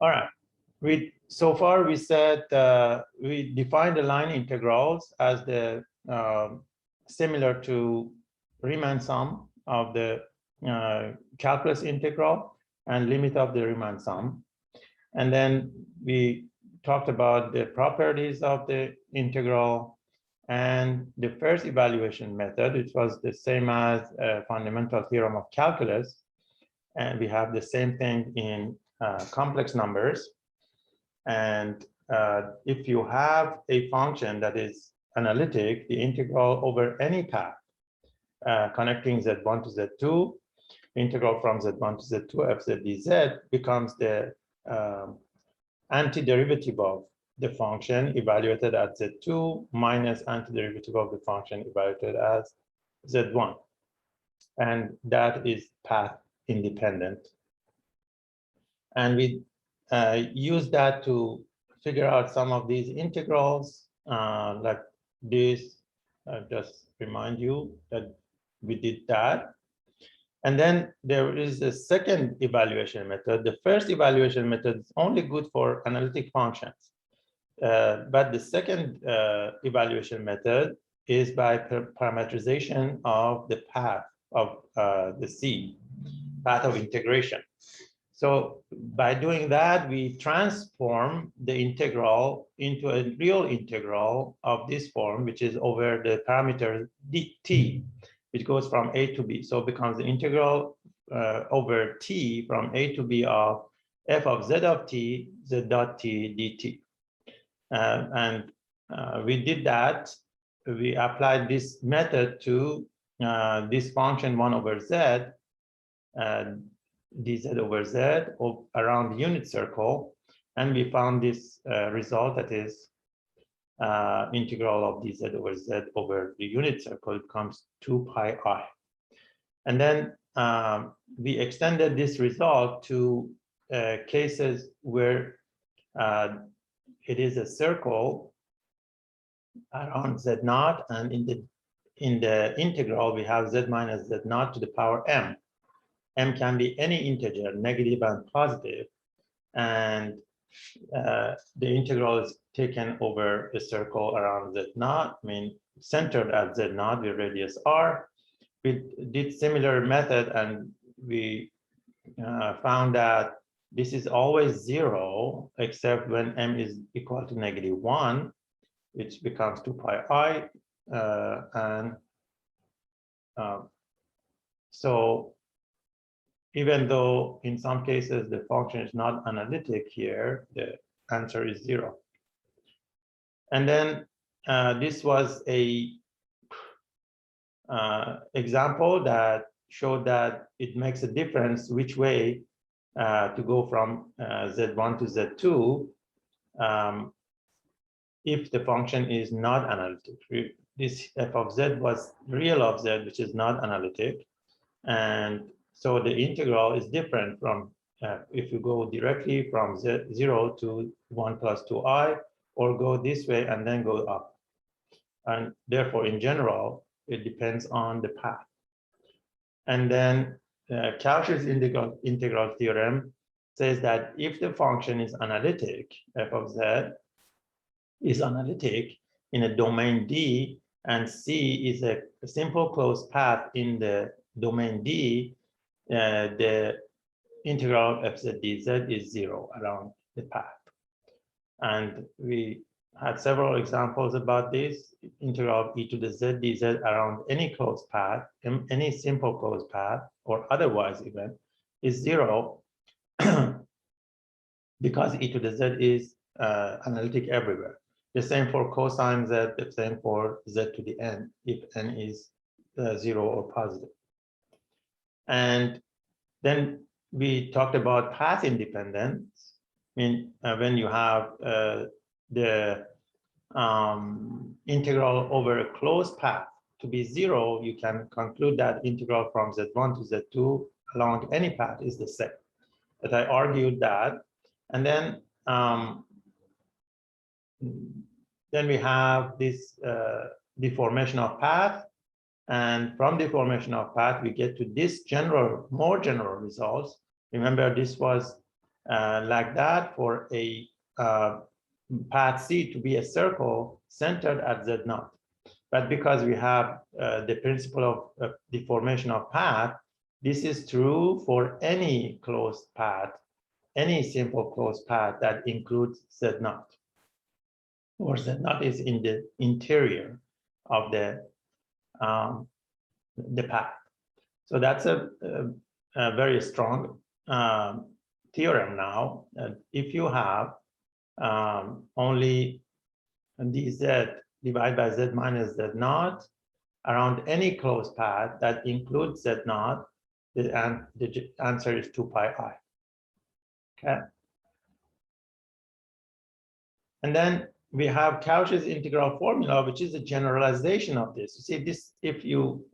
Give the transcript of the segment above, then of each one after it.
All right. So far we said we defined the line integrals as the similar to Riemann sum of the calculus integral and limit of the Riemann sum. And then we talked about the properties of the integral and the first evaluation method, which was the same as a fundamental theorem of calculus. And we have the same thing in complex numbers. And if you have a function that is analytic, the integral over any path connecting z1 to z2, integral from z1 to z2 f z dz becomes the antiderivative of the function evaluated at z2 minus antiderivative of the function evaluated as z1. And that is path independent. And we use that to figure out some of these integrals like this. Just remind you that we did that. And then there is a second evaluation method. The first evaluation method is only good for analytic functions. But the second evaluation method is by parametrization of the path of the C, path of integration. So by doing that, we transform the integral into a real integral of this form, which is over the parameter t, which goes from a to b. So it becomes the integral over t from a to b of f of z of t, z dot t dt. And we did that. We applied this method to this function 1 over z, dz over z around the unit circle, and we found this result, that is integral of dz over z over the unit circle becomes 2 pi I. And then we extended this result to cases where it is a circle around z naught, and in the integral we have z minus z naught to the power m. M can be any integer, negative and positive, and the integral is taken over a circle around z naught, centered at z naught with radius r. We did similar method, and we found that this is always 0, except when m is equal to -1, which becomes 2 pi I. So even though in some cases the function is not analytic here, the answer is 0. And then this was a example that showed that it makes a difference which way to go from z1 to z2 if the function is not analytic. This f of z was real of z, which is not analytic, and so the integral is different from if you go directly from 0 to 1 plus 2i, or go this way and then go up. And therefore, in general, it depends on the path. And then Cauchy's integral theorem says that if the function is analytic, f of z is analytic in a domain D, and C is a simple closed path in the domain D, the integral of f z dz is 0 around the path. And we had several examples about this. Integral of e to the z dz around any closed path, any simple closed path, or otherwise even, is 0 because e to the z is analytic everywhere. The same for cosine z, the same for z to the n, if n is 0 or positive. And then we talked about path independence. When you have the integral over a closed path to be 0, you can conclude that integral from z1 to z2 along any path is the same. But I argued that, and then we have this deformation of path, and from deformation of path we get to this more general results. Remember, this was like that for a path C to be a circle centered at Z0. But because we have the principle of deformation of path, this is true for any closed path, any simple closed path that includes Z0, or Z0 is in the interior of the path. So that's a very strong theorem now. If you have only dz divided by z minus z0 around any closed path that includes z0, the answer is 2 pi I. Okay. And then we have Cauchy's integral formula, which is a generalization of this. You see, this if you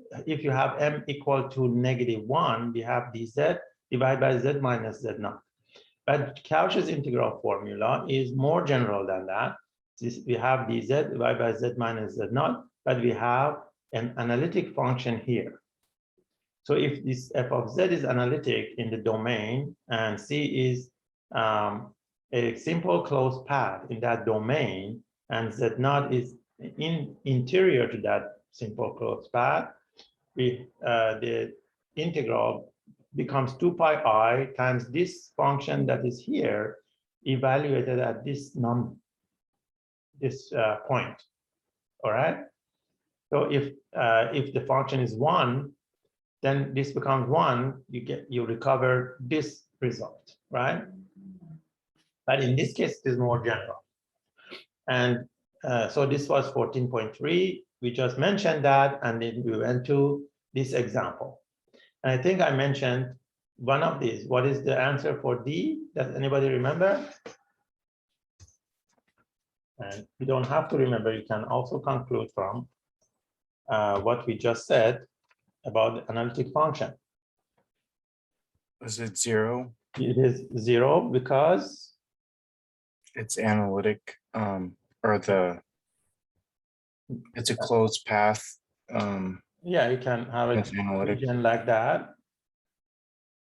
have m equal to -1, we have dz divided by z minus z0. But Cauchy's integral formula is more general than that. We have dz divided by z minus z0, but we have an analytic function here. So if this f of z is analytic in the domain and C is a simple closed path in that domain, and z0 is interior to that simple closed path, the integral becomes 2 pi I times this function that is here, evaluated at this point. All right. So if the function is 1, then this becomes 1. You recover this result, right? But in this case, it is more general. And so this was 14.3. We just mentioned that, and then we went to this example. And I think I mentioned one of these. What is the answer for D? Does anybody remember? And you don't have to remember. You can also conclude from what we just said about the analytic function. Is it 0? It is 0 because It's analytic, it's a closed path. Yeah, you can have a region like that.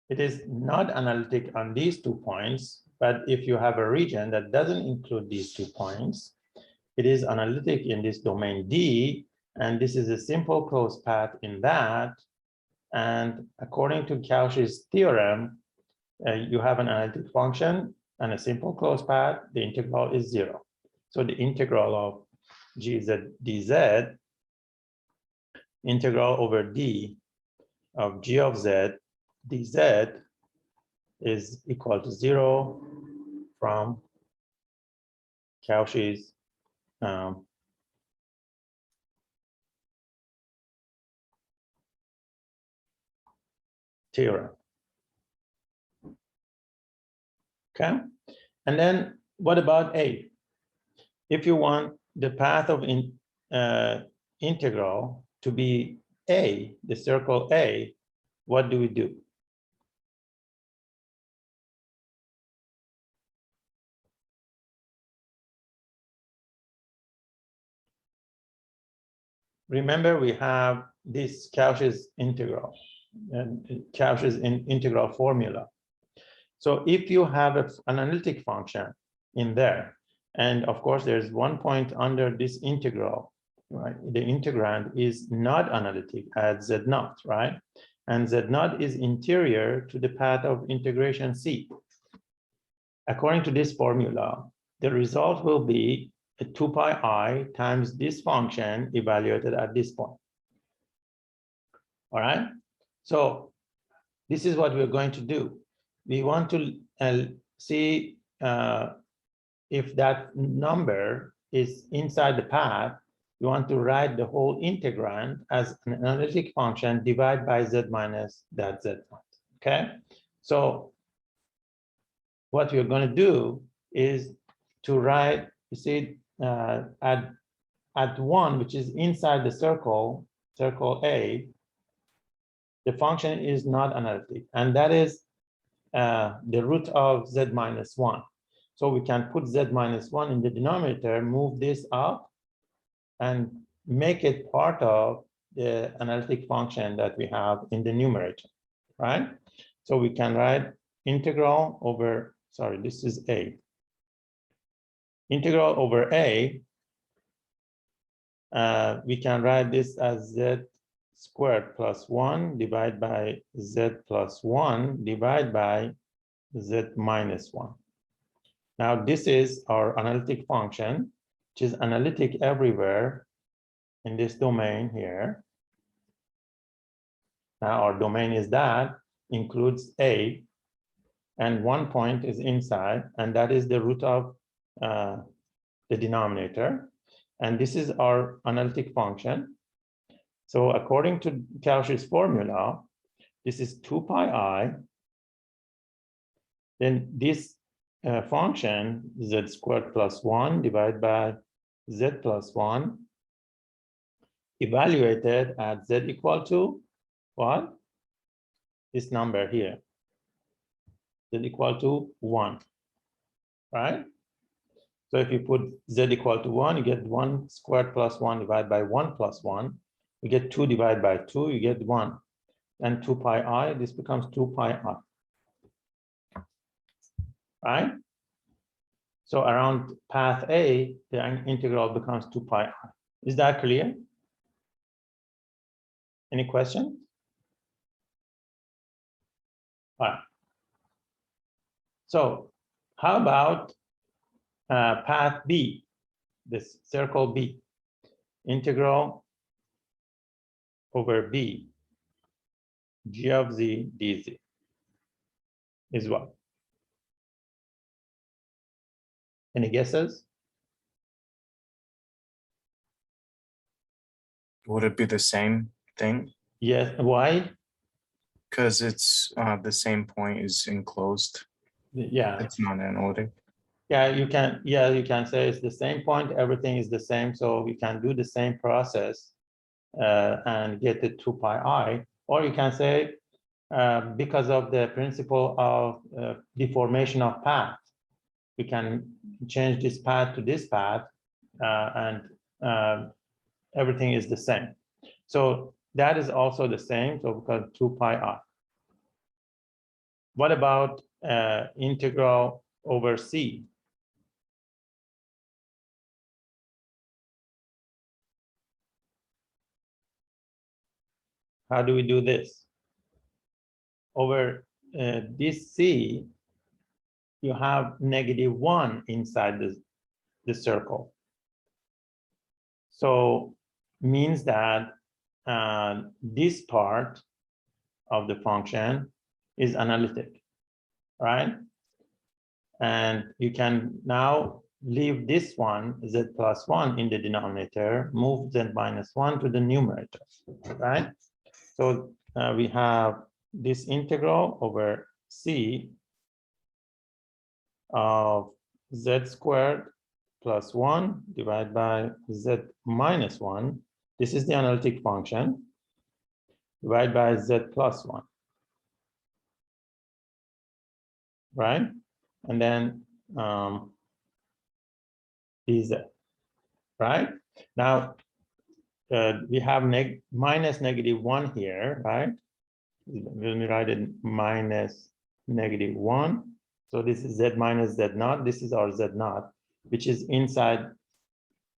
It is not analytic on these 2 points, but if you have a region that doesn't include these 2 points, it is analytic in this domain D, and this is a simple closed path in that. And according to Cauchy's theorem, you have an analytic function and a simple closed path, the integral is 0. So the integral of gz dz, integral over d of g of z dz is equal to 0 from Cauchy's theorem. Okay, and then what about A? If you want the path of integral to be A, the circle A, what do we do? Remember, we have this Cauchy's integral and Cauchy's integral formula. So if you have an analytic function in there, and of course there's one point under this integral, right? The integrand is not analytic at Z0, right? And Z0 is interior to the path of integration C. According to this formula, the result will be a 2 pi I times this function evaluated at this point. All right, so this is what we're going to do. We want to see if that number is inside the path. We want to write the whole integrand as an analytic function divided by z minus that z naught. Okay, so what we're going to do is to write, you see, at 1, which is inside the circle A, the function is not analytic, and that is the root of z minus 1. So we can put z minus 1 in the denominator, move this up, and make it part of the analytic function that we have in the numerator, right? So we can write integral over sorry, this is a. Integral over a, we can write this as z squared plus 1 divided by z plus 1 divided by z minus 1. Now, this is our analytic function, which is analytic everywhere in this domain here. Now, our domain is that includes a, and one point is inside, and that is the root of the denominator. And this is our analytic function. So according to Cauchy's formula, this is 2 pi I. Then this function, z squared plus 1 divided by z plus 1, evaluated at z equal to what? This number here, z equal to 1, right? So if you put z equal to 1, you get 1 squared plus 1 divided by 1 plus 1. You get 2 divided by 2, you get 1. And 2 pi I, this becomes 2 pi I. Right? So around path A, the integral becomes 2 pi I. Is that clear? Any question? All right. So how about path B, this circle B, integral over B, g of z dz is what? Any guesses? Would it be the same thing? Yes. Why? Because it's the same point is enclosed. Yeah. It's not analytic. Yeah, you can. Yeah, you can say it's the same point. Everything is the same, so we can do the same process and get the 2 pi I. Or you can say because of the principle of deformation of path, we can change this path to this path, and everything is the same. So that is also the same. So because 2 pi I. What about integral over C? How do we do this? Over this C, you have -1 inside the circle. So means that this part of the function is analytic, right? And you can now leave this one, z plus 1, in the denominator, move z minus 1 to the numerator, right? So we have this integral over C of z squared plus 1 divided by z minus 1. This is the analytic function, divided by z plus 1, right? And then dz, right? Now, we have minus -1 here, right? Let me write it minus -1. So this is z minus z naught. This is our z naught, which is inside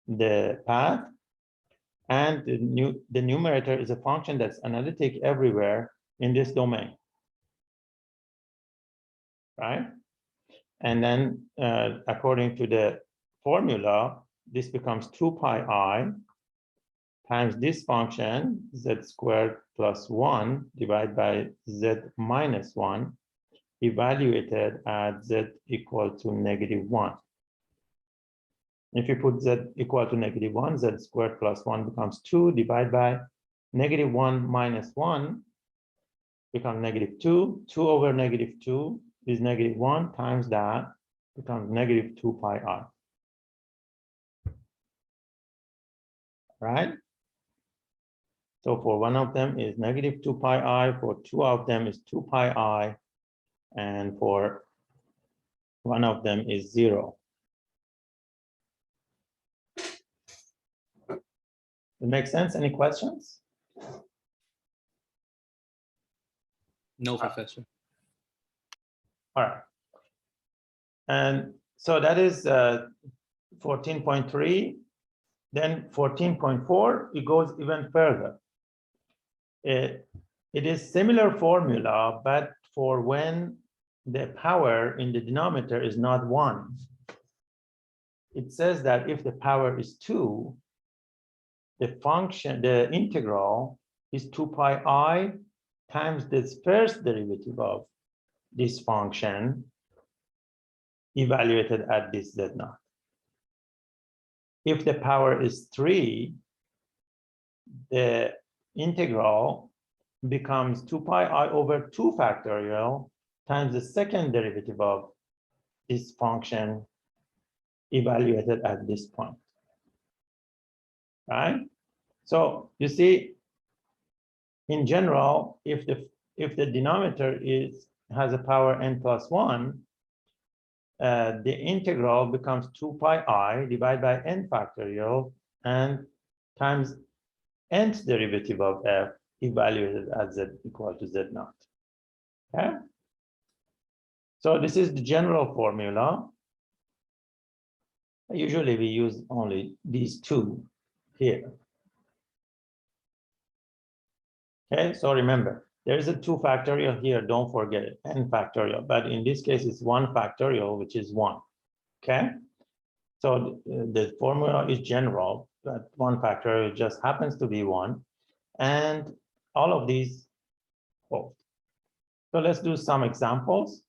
the path. And the numerator is a function that's analytic everywhere in this domain, right? And then according to the formula, this becomes 2 pi I times this function, z squared plus 1 divided by z minus 1, evaluated at z equal to -1. If you put z equal to -1, z squared plus 1 becomes 2 divided by -1 minus 1 becomes -2. 2 over -2 is -1 times that becomes -2 pi I. Right? So for one of them is -2 pi I, for two of them is 2 pi I, and for one of them is 0. It makes sense? Any questions? No, Professor. All right. And so that is 14.3. Then 14.4, it goes even further. It is similar formula, but for when the power in the denominator is not 1. It says that if the power is 2, the function, the integral is 2 pi I times this first derivative of this function evaluated at this z0. If the power is 3, the integral becomes 2 pi I over 2 factorial times the second derivative of this function evaluated at this point. Right? So you see, in general, if the denominator has a power n plus 1, the integral becomes 2 pi I divided by n factorial and times nth derivative of f evaluated at z equal to z0. Okay? So this is the general formula. Usually we use only these two here. Okay, so remember, there is a 2 factorial here, don't forget it, n factorial, but in this case it's 1 factorial, which is 1. Okay, so the formula is general, but 1 factorial just happens to be 1, and all of these hold. So let's do some examples.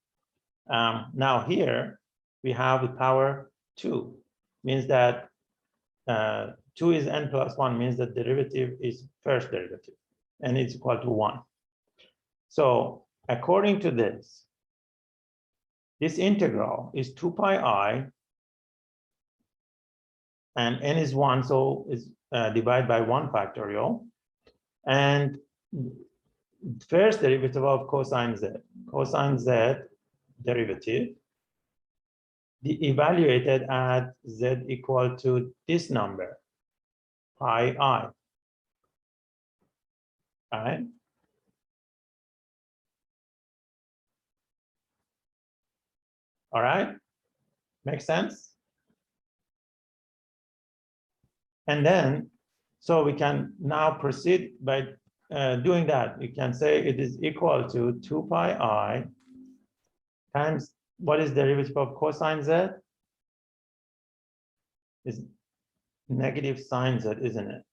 Now here we have the power 2, means that 2 is n plus 1, means that derivative is first derivative, and it's equal to 1. So according to this integral is 2 pi I, and n is 1, so it's divided by 1 factorial, and first derivative of cosine z derivative, the evaluated at z equal to this number, pi I. All right? All right? Makes sense? And then, so we can now proceed by doing that. We can say it is equal to 2 pi I times, what is the derivative of cosine z? Is negative sine z, isn't it?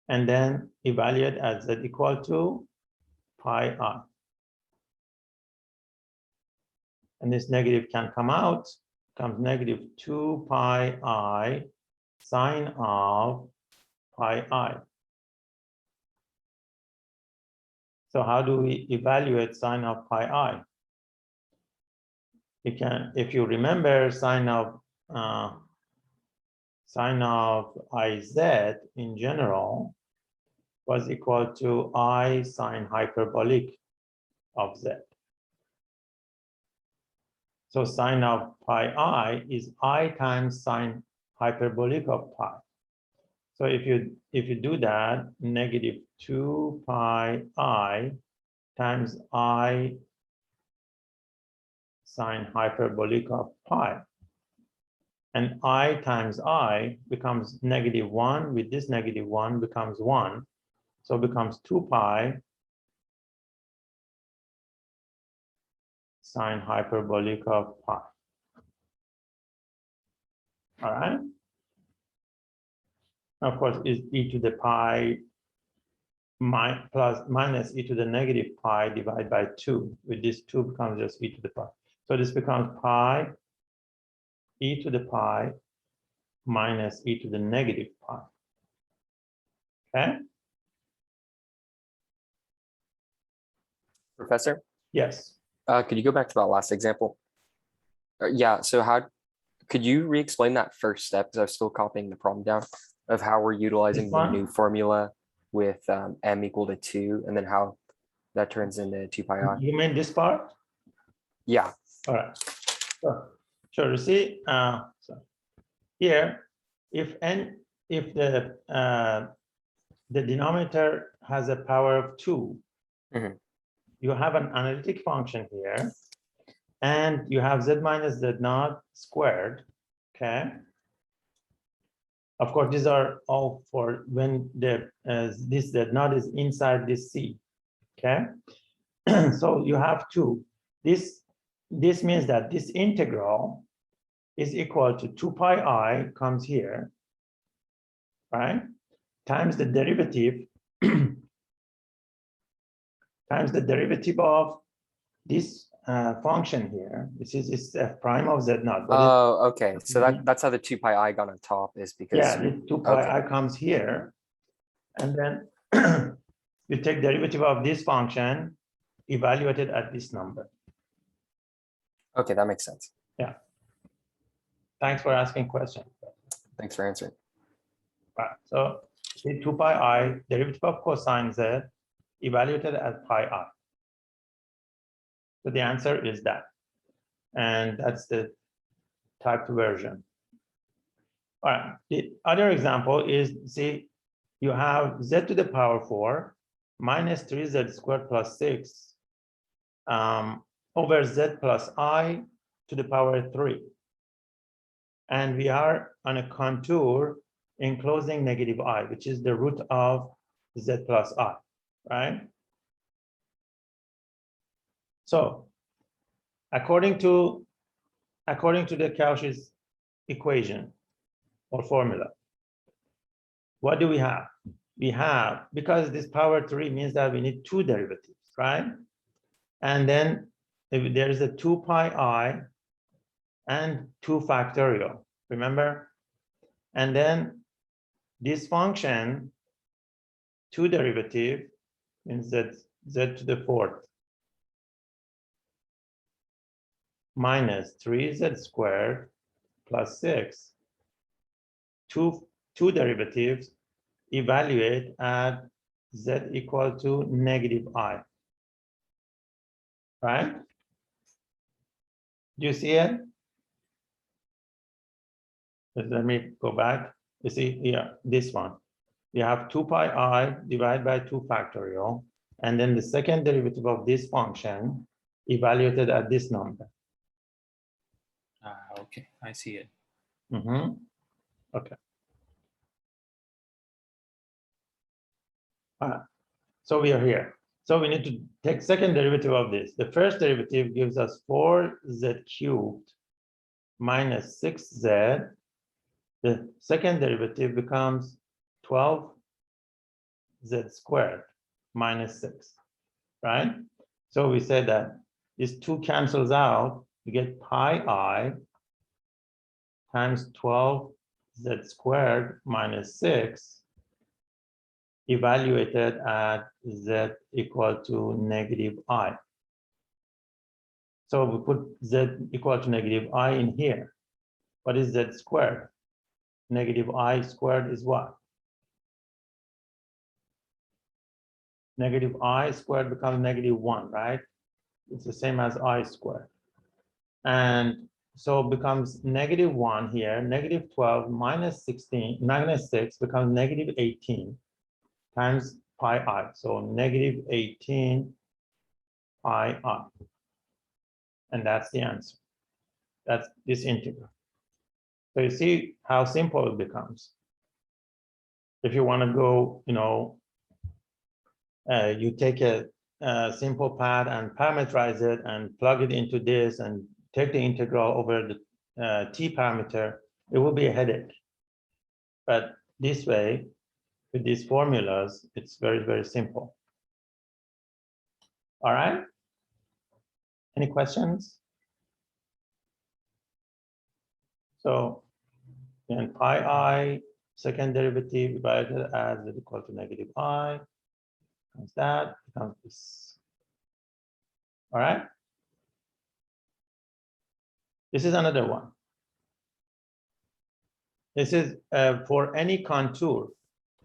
And then evaluate at z equal to pi I. And this negative can come out, comes negative 2 pi I sine of pi I. So how do we evaluate sine of pi I? You can, if you remember, sine of iz in general was equal to I sine hyperbolic of z. So sine of pi I is I times sine hyperbolic of pi. So if you do that, negative 2 pi I times I sine hyperbolic of pi. And I times I becomes negative 1, with this negative 1 becomes 1. So it becomes 2 pi sine hyperbolic of pi. All right? Of course, is e to the pi minus e to the negative pi divided by 2. With this 2 becomes just e to the pi. So this becomes pi e to the pi minus e to the negative pi. Okay? Professor? Yes. Could you go back to that last example? Yeah, so could you re-explain that first step, because I was still copying the problem down, of how we're utilizing the new formula with m equal to 2, and then how that turns into 2 pi I? You mean this part? Yeah. All right. Sure. You see, so here, if the denominator has a power of 2, Mhm. you have an analytic function here, and you have z minus z naught squared, okay? Of course, these are all for when the this z naught is inside this C, okay? So you have two. This means that this integral is equal to 2 pi I comes here, right? Times the derivative times the derivative of this function here. This is f prime of z naught. But Oh, okay. So that's how the 2 pi I got on top is because yeah, this 2 pi okay. I comes here, and then you take derivative of this function evaluated at this number. Okay, that makes sense. Thanks for asking question. Thanks for answering. Right. So the 2 pi I derivative of cosine z evaluated at pi I. So the answer is that. And that's the typed version. All right. The other example is, see, you have z to the power 4 minus 3z squared plus 6 over z plus I to the power 3. And we are on a contour enclosing negative I, which is the root of z plus I, right? So according to the Cauchy's equation or formula, what do we have? We have, because this power 3 means that we need two derivatives, right? And then if there is a 2 pi I and 2 factorial, remember? And then this function, two derivative means that z to the 4th minus 3z squared plus 6, two derivatives evaluate at z equal to negative I, right? Do you see it? Let me go back. You see here, this one. You have 2 pi I divided by 2 factorial, and then the second derivative of this function evaluated at this number. Okay, I see it. Okay. All right. So we are here. So we need to take second derivative of this. The first derivative gives us 4z cubed minus 6z. The second derivative becomes 12z squared minus 6, right? So we said that this 2 cancels out. We get pi I times 12z squared minus 6 evaluated at z equal to negative I. So we put z equal to negative I in here. What is z squared? Negative I squared is what? Negative I squared becomes negative 1, right? It's the same as I squared. And so it becomes negative 1 here, negative 12 minus 16, minus 6 becomes negative 18 times pi I. So negative 18 pi I. And that's the answer. That's this integral. So you see how simple it becomes. If you want to go, you take a simple pad and parameterize it and plug it into this and take the integral over the t parameter, it will be a headache. But this way, with these formulas, it's very, very simple. All right? Any questions? So, and pi I, second derivative divided as is equal to negative I, becomes that, becomes this. All right? This is another one. This is for any contour,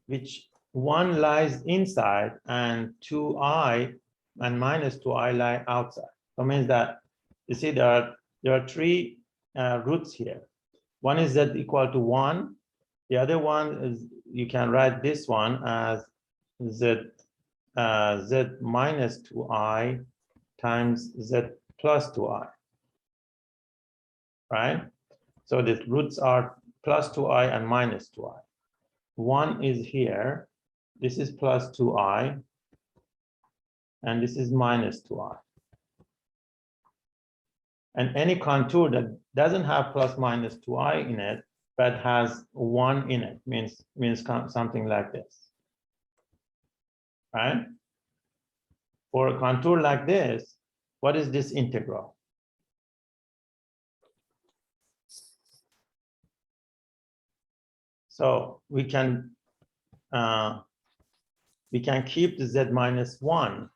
which one lies inside and 2i and minus 2i lie outside. So it means that, you see, there are three roots here. One is z equal to 1. The other one is, you can write this one as z minus 2i times z plus 2i. right? So the roots are plus 2i and minus 2i. 1 is here. This is plus 2i. And this is minus 2i. And any contour that doesn't have plus minus 2i in it, but has 1 in it, means something like this, right? For a contour like this, what is this integral? So we can keep the z minus 1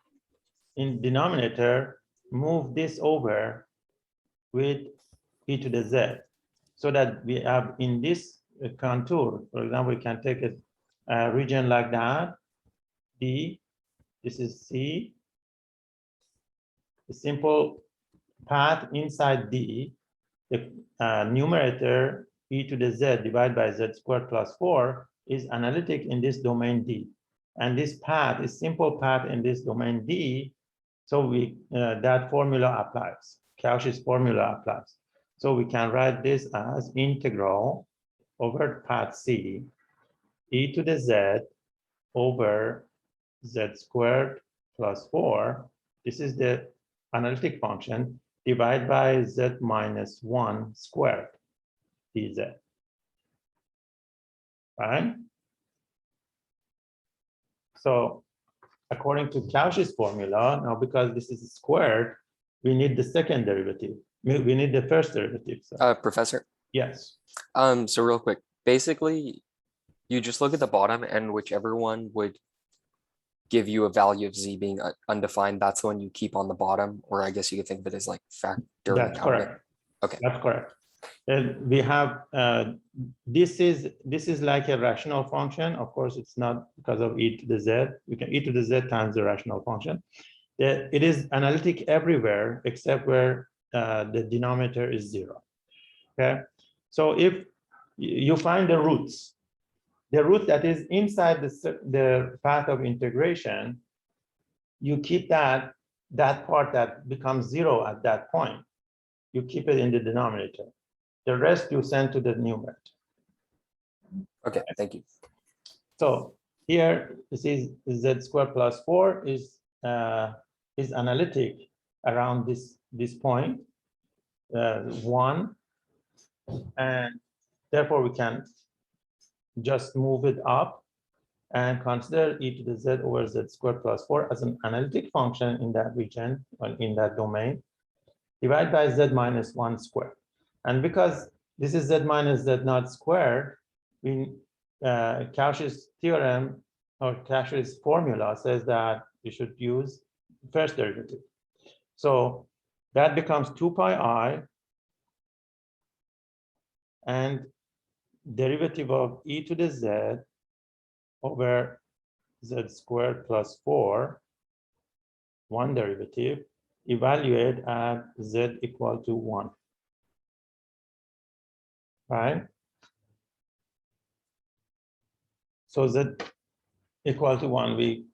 in denominator, move this over with e to the z, so that we have in this contour, for example, we can take a region like that, D, this is C, the simple path inside D, the numerator e to the z divided by z squared plus 4 is analytic in this domain D. And this path is simple path in this domain D, so we that formula applies. Cauchy's formula applies. So we can write this as integral over path C, e to the z over z squared plus 4. This is the analytic function divided by z minus 1 squared dz, right? So according to Cauchy's formula, now because this is squared, we need the second derivative. We need the first derivative. So. Professor, Yes. so real quick, basically, you just look at the bottom and whichever one would give you a value of z being undefined, that's the one you keep on the bottom, or I guess you could think of it as like factoring That's out of it. correct. Okay. That's correct. And we have this is like a rational function. Of course, it's not because of e to the z. We can e to the z times the rational function. It is analytic everywhere except where the denominator is 0. Okay, so if you find the roots, the root that is inside the path of integration, you keep that part that becomes 0 at that point. You keep it in the denominator. The rest you send to the numerator. Okay, thank you. So here this is z squared plus 4 is analytic around this point 1, and therefore we can just move it up and consider e to the z over z squared plus 4 as an analytic function in that region or in that domain, divided by z minus 1 squared. And because this is z minus z naught squared, we Cauchy's theorem or Cauchy's formula says that you should use first derivative. So that becomes 2 pi I, and derivative of e to the z over z squared plus 4, one derivative, evaluate at z equal to 1. Right? So z equal to 1,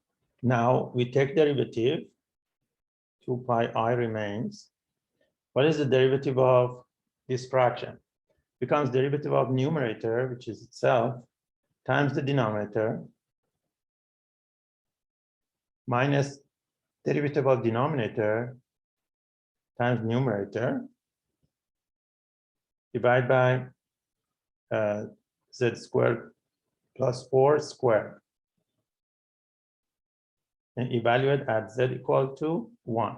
now we take derivative, 2 pi I remains. What is the derivative of this fraction? Becomes derivative of numerator, which is itself, times the denominator, minus derivative of denominator times numerator, divided by z squared plus 4 squared, and evaluate at z equal to 1.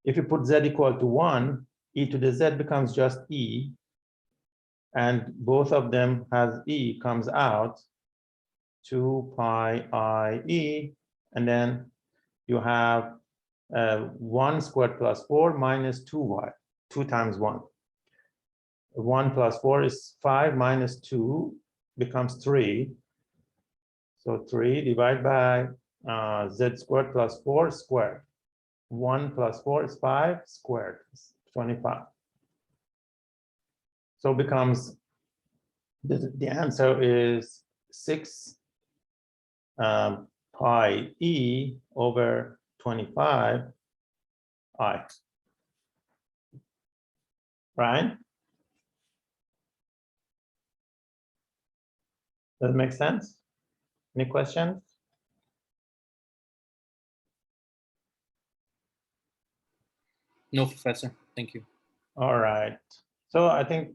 If you put z equal to 1, e to the z becomes just e, and both of them has e comes out, 2 pi I e, and then you have 1 squared plus 4 minus 2y, 2 times 1. 1 plus 4 is 5 minus 2 becomes 3. So 3 divided by z squared plus 4 squared. 1 plus 4 is 5 squared, it's 25. So becomes, the answer is 6 pi e over 25 I. right? Does it make sense? Any questions? No, Professor. Thank you. All right. So I think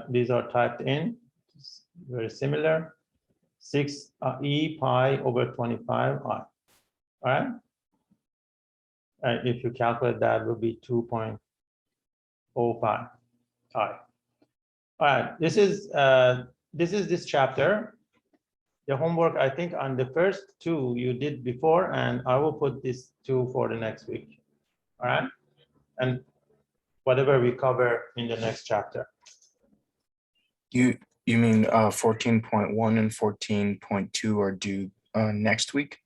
these are typed in. It's very similar. 6 e pi over 25 I. All right. And if you calculate that, will be 2.05 I. All right. This is this chapter. The homework, I think, on the first two you did before, and I will put this two for the next week. All right. And whatever we cover in the next chapter. You mean 14.1 and 14.2 are due next week?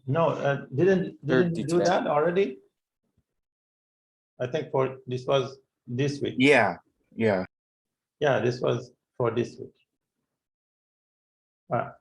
No, didn't They're you due do today. that already? I think this was this week. Yeah. Yeah, this was for this week. All right.